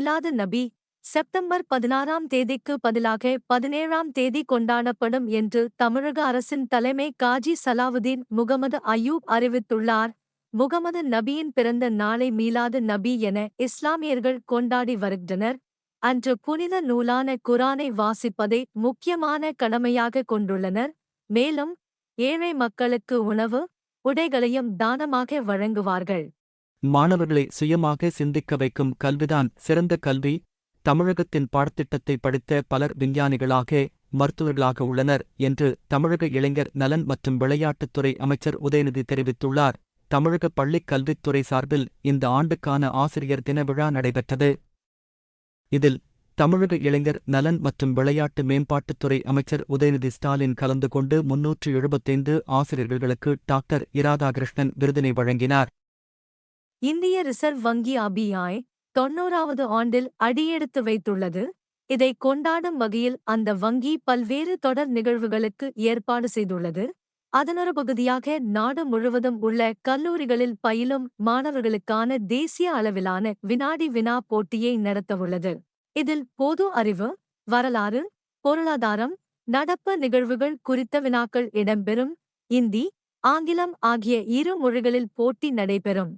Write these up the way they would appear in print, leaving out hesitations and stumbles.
Milad Nabi September 16ஆம் தேதிக்கு பதிலாக 17ஆம் தேதி கொண்டாடப்படும் என்று தமிழக அரசின் தலைமை காஜி சலாவுதீன் முகமது அய்யூப் அறிவித்துள்ளார். முகமது நபியின் பிறந்த நாளை மீலாது நபி என இஸ்லாமியர்கள் கொண்டாடி வருகின்றனர். அன்று புனித நூலான குரானை வாசிப்பதை முக்கியமான கடமையாக கொண்டுள்ளனர். மேலும் ஏழை மக்களுக்கு உணவு, உடைகளையும் தானமாக வழங்குவார்கள். மாணவர்களை சுயமாக சிந்திக்க வைக்கும் கல்விதான் சிறந்த கல்வி. தமிழகத்தின் பாடத்திட்டத்தை படித்த பலர் விஞ்ஞானிகளாக, மருத்துவர்களாக உள்ளனர் என்று தமிழக இளைஞர் நலன் மற்றும் விளையாட்டுத்துறை அமைச்சர் உதயநிதி தெரிவித்துள்ளார். தமிழக பள்ளிக் கல்வித்துறை சார்பில் இந்த ஆண்டுக்கான ஆசிரியர் தின விழா நடைபெற்றது. இதில் தமிழக இளைஞர் நலன் மற்றும் விளையாட்டு மேம்பாட்டுத்துறை அமைச்சர் உதயநிதி ஸ்டாலின் கலந்து கொண்டு 375 ஆசிரியர்களுக்கு டாக்டர் இராதாகிருஷ்ணன் விருதினை வழங்கினார். இந்திய ரிசர்வ் வங்கி ஆர்பிஐ 90வது ஆண்டில் அடியெடுத்து வைத்துள்ளது. இதை கொண்டாடும் வகையில் அந்த வங்கி பல்வேறு தொடர் நிகழ்வுகளுக்கு ஏற்பாடு செய்துள்ளது. அதனொரு பகுதியாக நாடு முழுவதும் உள்ள கல்லூரிகளில் பயிலும் மாணவர்களுக்கான தேசிய அளவிலான வினாடி வினா போட்டியை நடத்தவுள்ளது. இதில் பொது அறிவு, வரலாறு, பொருளாதாரம், நடப்பு நிகழ்வுகள் குறித்த வினாக்கள் இடம்பெறும். இந்தி, ஆங்கிலம் ஆகிய இரு மொழிகளில் போட்டி நடைபெறும்.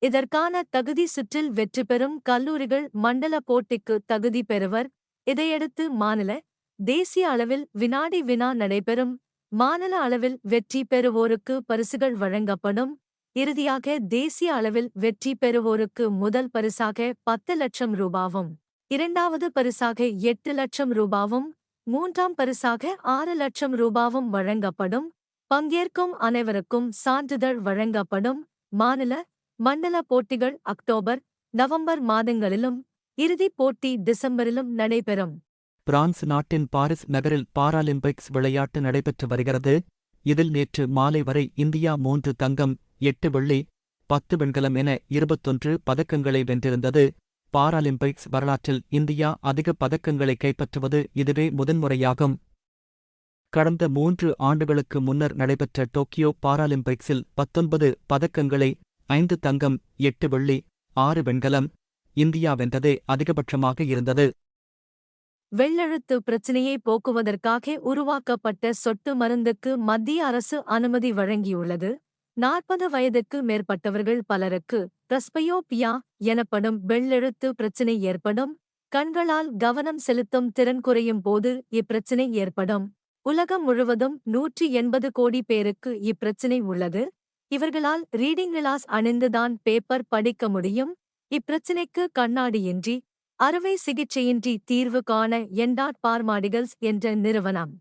இதற்கான தகுதி சுற்றில் வெற்றி பெறும் கல்லூரிகள் மண்டல போட்டிக்கு தகுதி பெறுவர். இதையடுத்து மாநில, தேசிய அளவில் வினாடி வினா நடைபெறும். மாநில அளவில் வெற்றி பெறுவோருக்கு பரிசுகள் வழங்கப்படும். இறுதியாக தேசிய அளவில் வெற்றி பெறுவோருக்கு முதல் பரிசாக 10 லட்சம் ரூபாவும், இரண்டாவது பரிசாக 8 லட்சம் ரூபாவும், மூன்றாம் பரிசாக 6 லட்சம் ரூபாவும் வழங்கப்படும். பங்கேற்கும் அனைவருக்கும் சான்றிதழ் வழங்கப்படும். மாநில, மண்டல போட்டிகள் அக்டோபர், நவம்பர் மாதங்களிலும், இறுதிப் போட்டி டிசம்பரிலும் நடைபெறும். பிரான்ஸ் நாட்டின் பாரிஸ் நகரில் பாராலிம்பிக்ஸ் விளையாட்டு நடைபெற்று வருகிறது. இதில் நேற்று மாலை வரை இந்தியா 3 தங்கம், 8 வெள்ளி, 10 வெண்கலம் என 21 பதக்கங்களை வென்றிருந்தது. பாராலிம்பிக்ஸ் வரலாற்றில் இந்தியா அதிக பதக்கங்களை கைப்பற்றுவது இதுவே முதன்முறையாகும். கடந்த 3 ஆண்டுகளுக்கு முன்னர் நடைபெற்ற டோக்கியோ பாராலிம்பிக்ஸில் 19 பதக்கங்களை, 5 தங்கம், 8 வெள்ளி, 6 வெண்கலம் இந்தியா வென்றதே அதிகபட்சமாக இருந்தது. வெள்ளெழுத்து பிரச்சினையை போக்குவதற்காக உருவாக்கப்பட்ட சொட்டு மருந்துக்கு மத்திய அரசு அனுமதி வழங்கியுள்ளது. 40 வயதுக்கு மேற்பட்டவர்கள் பலருக்கு பிரஸ்பயோபியா எனப்படும் வெள்ளெழுத்து பிரச்சினை ஏற்படும். கண்களால் கவனம் செலுத்தும் திறன் குறையும் போது இப்பிரச்சினை ஏற்படும். உலகம் முழுவதும் 180 கோடி பேருக்கு இப்பிரச்சினை உள்ளது. இவர்களால் ரீடிங் கிளாஸ் அணிந்துதான் பேப்பர் படிக்க முடியும். இப்பிரச்சினைக்கு கண்ணாடியின்றி, அறுவை சிகிச்சையின்றி தீர்வு காண பார்மாடிகல்ஸ் என்ற நிறுவனம்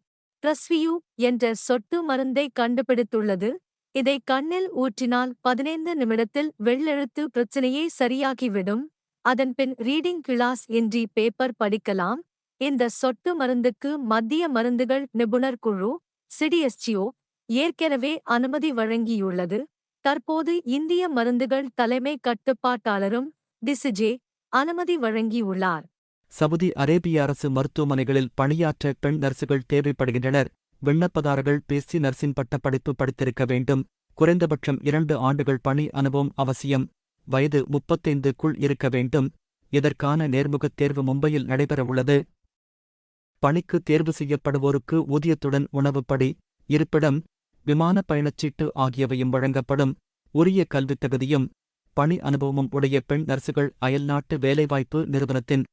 பிரஸ்வியூ என்ற சொட்டு மருந்தை கண்டுபிடித்துள்ளது. இதை கண்ணில் ஊற்றினால் 15 நிமிடத்தில் வெள்ளெழுத்து பிரச்சினையை சரியாகிவிடும். அதன்பின் ரீடிங் கிளாஸ் இன்றி பேப்பர் படிக்கலாம். இந்த சொட்டு மருந்துக்கு மத்திய மருந்துகள் நிபுணர் குழு சிடிஎஸ்சிஓ ஏற்கனவே அனுமதி வழங்கியுள்ளது. தற்போது இந்திய மருந்துகள் தலைமை கட்டுப்பாட்டாளரும் டிசிஜே அனுமதி வழங்கியுள்ளார். சவுதி அரேபிய அரசு மருத்துவமனைகளில் பணியாற்ற பெண் நர்சுகள் தேவைப்படுகின்றனர். விண்ணப்பதாரர்கள் பிஎஸ்சி நர்சிங் பட்டப்படிப்பு படித்திருக்க வேண்டும். குறைந்தபட்சம் 2 ஆண்டுகள் பணி அனுபவம் அவசியம். வயது 35க்குள் இருக்க வேண்டும். இதற்கான நேர்முகத் தேர்வு மும்பையில் நடைபெறவுள்ளது. பணிக்கு தேர்வு செய்யப்படுவோருக்கு ஊதியத்துடன் உணவுப்படி, இருப்பிடம், விமான பயணச்சீட்டு ஆகியவையும் வழங்கப்படும். உரிய கல்வித் தகுதியும் பணி அனுபவமும் உடைய பெண் நர்சுகள் அயல்நாட்டு வேலைவாய்ப்பு நிறுவனத்தின்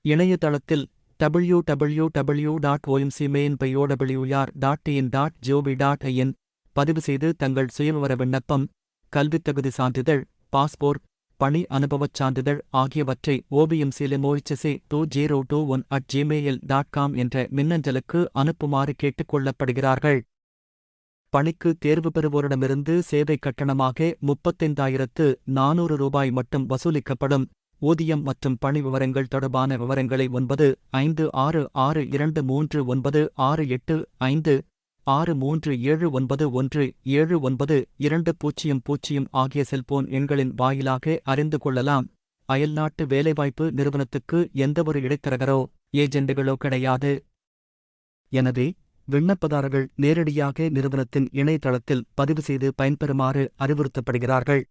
இணையதளத்தில் www.omcmainpyour.in பதிவு செய்து தங்கள் சுயவிவர விண்ணப்பம், கல்வித் தகுதி சான்றிதழ், பாஸ்போர்ட், பணி அனுபவச் சான்றிதழ் ஆகியவற்றை omclmohsa2021@gmail.com என்ற மின்னஞ்சலுக்கு அனுப்புமாறு கேட்டுக் கொள்ளப்படுகிறார்கள். பணிக்கு தேர்வு பெறுவோரிடமிருந்து சேவை கட்டணமாக 35,400 ரூபாய் மட்டும் வசூலிக்கப்படும். ஊதியம் மற்றும் பணி விவரங்கள் தொடர்பான விவரங்களை 9562686379163791792000 ஆகிய செல்போன் எண்களின் வாயிலாக அறிந்து கொள்ளலாம். அயல்நாட்டு வேலைவாய்ப்பு நிறுவனத்துக்கு எந்தவொரு இடைத்தரகரோ, ஏஜெண்டுகளோ கிடையாது. எனவே விண்ணப்பதாரர்கள் நேரடியாக நிறுவனத்தின் இணையதளத்தில் பதிவு செய்து பயன்பெறுமாறு அறிவுறுத்தப்படுகிறார்கள்.